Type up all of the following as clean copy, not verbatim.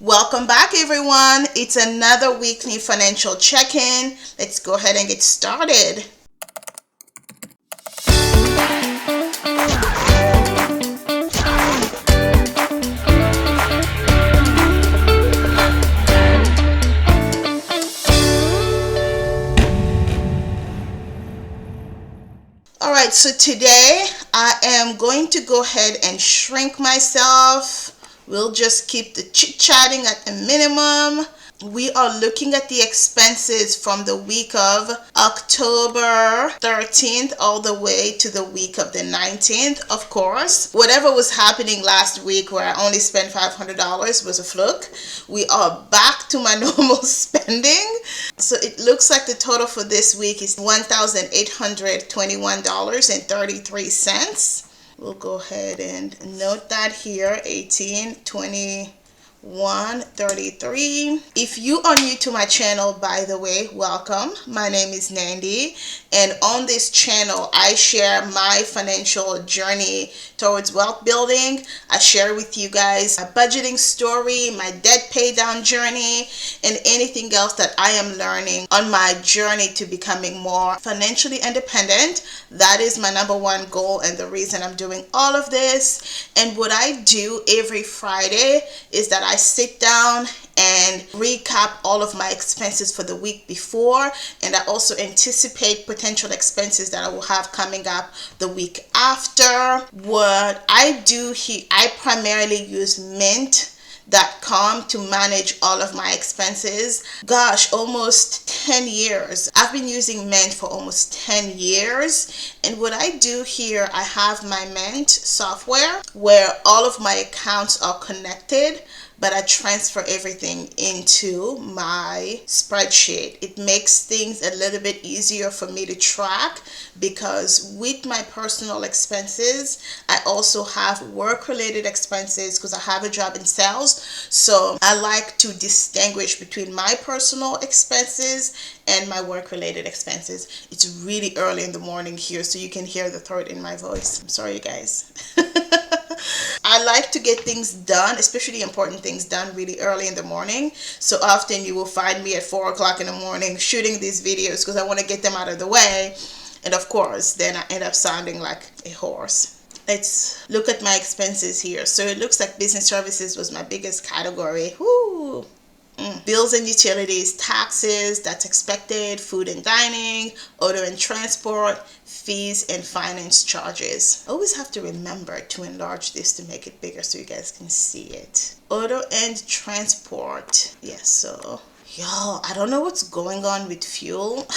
Welcome back, everyone. It's another weekly financial check-in. Let's go ahead and get started. All right, so today I am going to go ahead and shrink myself. We'll just keep the chit-chatting at the minimum. We are looking at the expenses from the week of October 13th all the way to the week of the 19th. Of course, whatever was happening last week where I only spent $500 was a fluke. We are back to my normal spending. So it looks like the total for this week is $1,821.33. We'll go ahead and note that here, 1821.33. If you are new to my channel, by the way, welcome. My name is Nandi, and on this channel I share my financial journey towards wealth building. I share with you guys a budgeting story, my debt pay down journey, and anything else that I am learning on my journey to becoming more financially independent. That is my number one goal and the reason I'm doing all of this. And what I do every Friday is that I sit down and recap all of my expenses for the week before, and I also anticipate potential expenses that I will have coming up the week after. What I do here, I primarily use Mint.com to manage all of my expenses. Gosh, almost 10 years. I've been using Mint for almost 10 years. And what I do here, I have my Mint software where all of my accounts are connected, but I transfer everything into my spreadsheet. It makes things a little bit easier for me to track, because with my personal expenses, I also have work-related expenses because I have a job in sales. So I like to distinguish between my personal expenses and my work-related expenses. It's really early in the morning here, so you can hear the throat in my voice. I'm sorry, you guys. I like to get things done, especially important things done, really early in the morning. So often you will find me at 4 o'clock in the morning shooting these videos because I want to get them out of the way. And of course, then I end up sounding like a horse. Let's look at my expenses here. So it looks like business services was my biggest category. Woo! Bills and utilities, taxes, that's expected, food and dining, auto and transport, fees and finance charges. I always have to remember to enlarge this to make it bigger so you guys can see it. Auto and transport. Yes, so y'all, I don't know what's going on with fuel.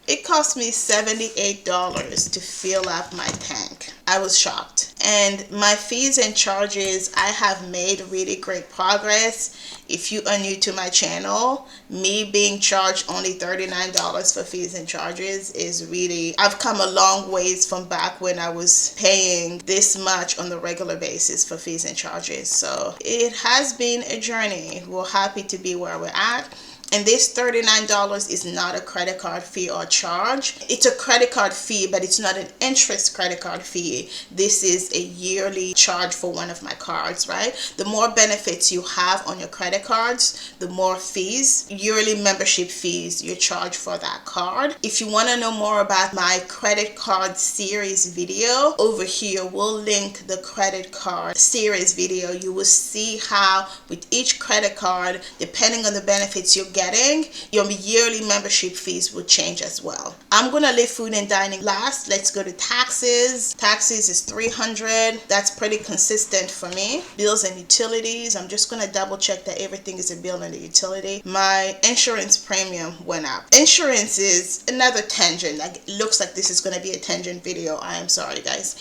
It cost me $78 to fill up my tank. I was shocked. And my fees and charges, I have made really great progress. If you are new to my channel, me being charged only $39 for fees and charges is really, I've come a long ways from back when I was paying this much on the regular basis for fees and charges. So it has been a journey. We're happy to be where we're at. And this $39 is not a credit card fee or charge. It's a credit card fee, but it's not an interest credit card fee. This is a yearly charge for one of my cards, right? The more benefits you have on your credit cards, the more fees, yearly membership fees you charge for that card. If you want to know more about my credit card series video, over here we'll link the credit card series video. You will see how with each credit card, depending on the benefits you're getting, your yearly membership fees will change as well. I'm gonna leave food and dining last. Let's go to taxes. Taxes is $300. That's pretty consistent for me. Bills and utilities, I'm just gonna double check that everything is a bill and a utility. My insurance premium went up. Insurance is another tangent. Like, it looks like this is gonna be a tangent video. I am sorry, guys.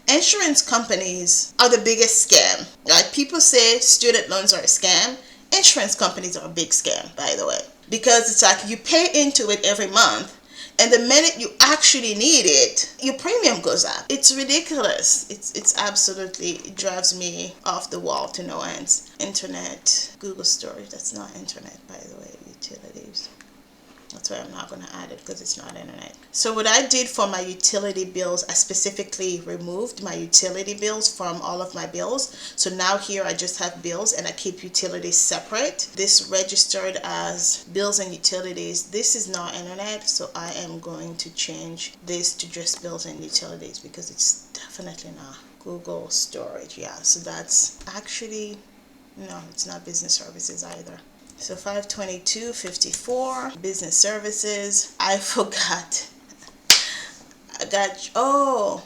Insurance companies are the biggest scam. Like, people say student loans are a scam. Insurance companies are a big scam, by the way, because it's like you pay into it every month, and the minute you actually need it, your premium goes up. It's ridiculous. It's absolutely, it drives me off the wall to no ends. Internet, Google storage, that's not internet, by the way, utilities. That's why I'm not going to add it, because it's not internet. So what I did for my utility bills, I specifically removed my utility bills from all of my bills. So now here I just have bills and I keep utilities separate. This registered as bills and utilities. This is not internet, so I am going to change this to just bills and utilities, because it's definitely not Google storage. Yeah, so that's actually, no, it's not business services either. So 522.54 business services. I forgot. I got, oh,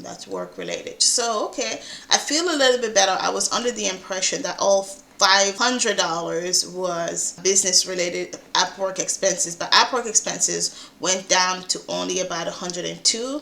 that's work related. So okay, I feel a little bit better. I was under the impression that all $500 was business related app work expenses, but app work expenses went down to only about $102.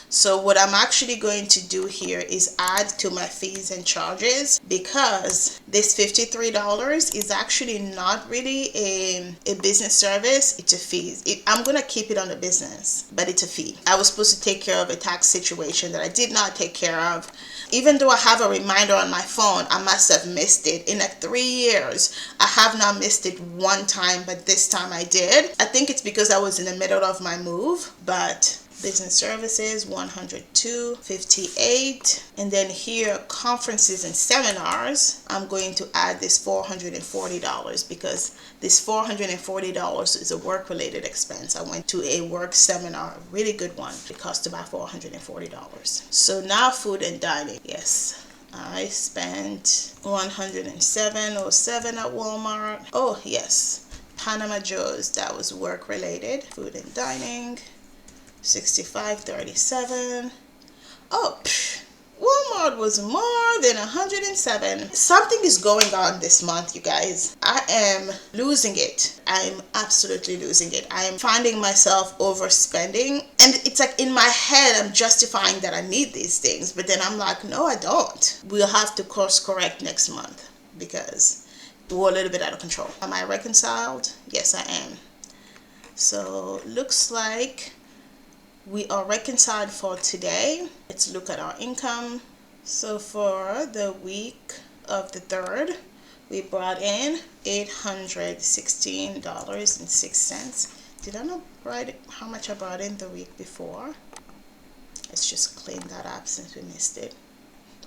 So what I'm actually going to do here is add to my fees and charges, because this $53 is actually not really a business service. It's a fee. I'm going to keep it on the business, but it's a fee. I was supposed to take care of a tax situation that I did not take care of. Even though I have a reminder on my phone, I must have missed it. In like 3 years, I have not missed it one time, but this time I did. I think it's because I was in the middle of my move, but business services 102.58, and then here conferences and seminars, I'm going to add this $440, because this $440 is a work related expense. I went to a work seminar, a really good one. It cost about $440. So now food and dining. Yes, I spent $107.07 at Walmart. Oh yes, Panama Joe's, that was work related. Food and dining, $65.37. Oh, Walmart was more than $107. Something is going on this month, you guys. I am losing it. I'm absolutely losing it. I am finding myself overspending, and it's like in my head I'm justifying that I need these things, but then I'm like, no, I don't. We'll have to course correct next month, because we're a little bit out of control. Am I reconciled? Yes, I am. So looks like we are reconciled for today. Let's look at our income. So for the week of the 3rd, we brought in $816.06. Did I not write how much I brought in the week before? Let's just clean that up since we missed it.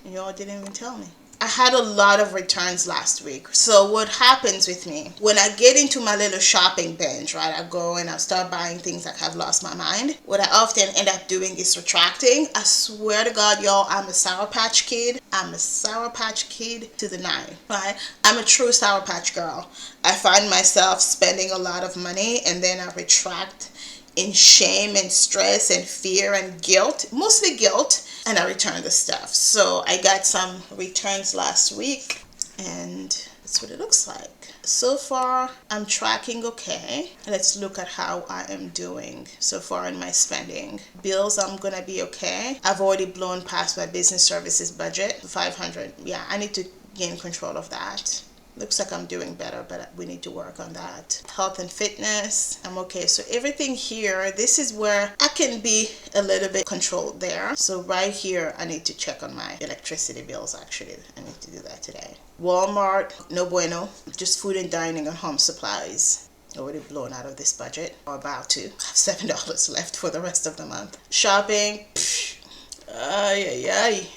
And y'all didn't even tell me. I had a lot of returns last week. So what happens with me, when I get into my little shopping binge, right, I go and I start buying things like I've lost my mind. What I often end up doing is subtracting. I swear to God, y'all, I'm a Sour Patch Kid. I'm a Sour Patch Kid to the 9, right? I'm a true Sour Patch girl. I find myself spending a lot of money, and then I retract in shame and stress and fear and guilt, mostly guilt, and I return the stuff. So I got some returns last week, and that's what it looks like. So far, I'm tracking okay. Let's look at how I am doing so far in my spending. Bills, I'm gonna be okay. I've already blown past my business services budget, $500. Yeah, I need to gain control of that. Looks like I'm doing better, but we need to work on that. Health and fitness, I'm okay. So everything here, this is where I can be a little bit controlled there. So right here, I need to check on my electricity bills, actually. I need to do that today. Walmart, no bueno. Just food and dining and home supplies. Already blown out of this budget, or about to. I have $7 left for the rest of the month. Shopping, ay, ay, ay.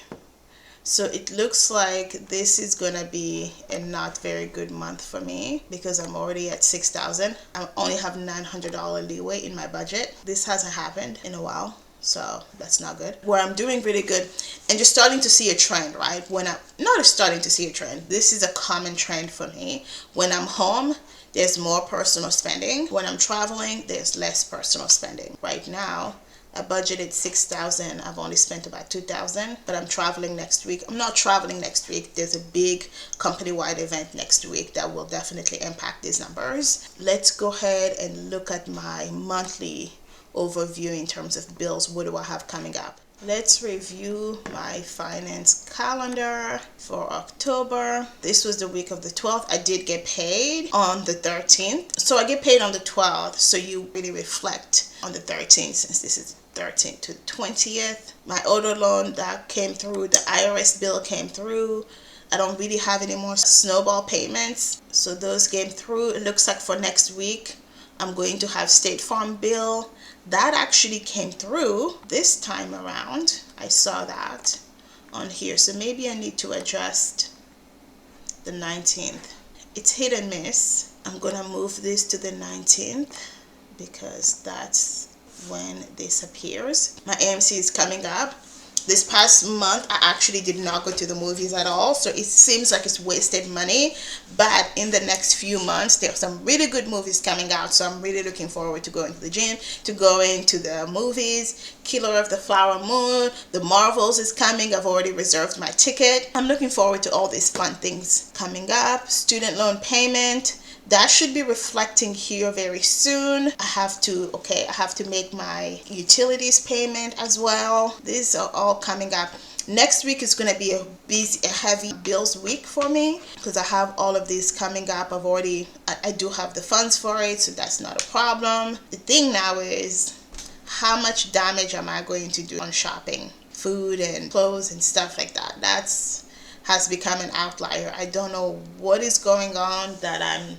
So it looks like this is gonna be a not very good month for me, because I'm already at $6,000. I only have $900 leeway in my budget. This hasn't happened in a while, so that's not good. Where I'm doing really good and just starting to see a trend, right? When I'm not starting to see a trend, this is a common trend for me. When I'm home, there's more personal spending. When I'm traveling, there's less personal spending. Right now, I budgeted $6,000. I've only spent about $2,000, but I'm traveling next week. I'm not traveling next week. There's a big company-wide event next week that will definitely impact these numbers. Let's go ahead and look at my monthly overview in terms of bills. What do I have coming up? Let's review my finance calendar for October. This was the week of the 12th. I did get paid on the 13th. So I get paid on the 12th. So you really reflect on the 13th, since this is 13th to 20th. My auto loan, that came through. The IRS bill came through. I don't really have any more snowball payments, so those came through. It looks like for next week I'm going to have State Farm bill. That actually came through this time around. I saw that on here, so maybe I need to adjust the 19th. It's hit and miss. I'm gonna move this to the 19th because that's when this appears. My AMC is coming up. This past month I actually did not go to the movies at all, so it seems like it's wasted money, but in the next few months there's some really good movies coming out, so I'm really looking forward to going to the gym, to going to the movies. Killer of the Flower Moon, The Marvels is coming. I've already reserved my ticket. I'm looking forward to all these fun things coming up. Student loan payment, that should be reflecting here very soon. I have to make my utilities payment as well. These are all coming up. Next week is going to be a heavy bills week for me because I have all of these coming up. I do have the funds for it, so that's not a problem. The thing now is, how much damage am I going to do on shopping, food and clothes and stuff like that? Has become an outlier. I don't know what is going on that I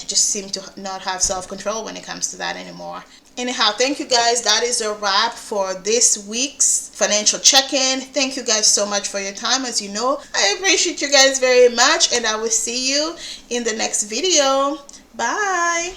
just seem to not have self-control when it comes to that anymore. Anyhow, thank you guys. That is a wrap for this week's financial check-in. Thank you guys so much for your time. As you know, I appreciate you guys very much, and I will see you in the next video. Bye.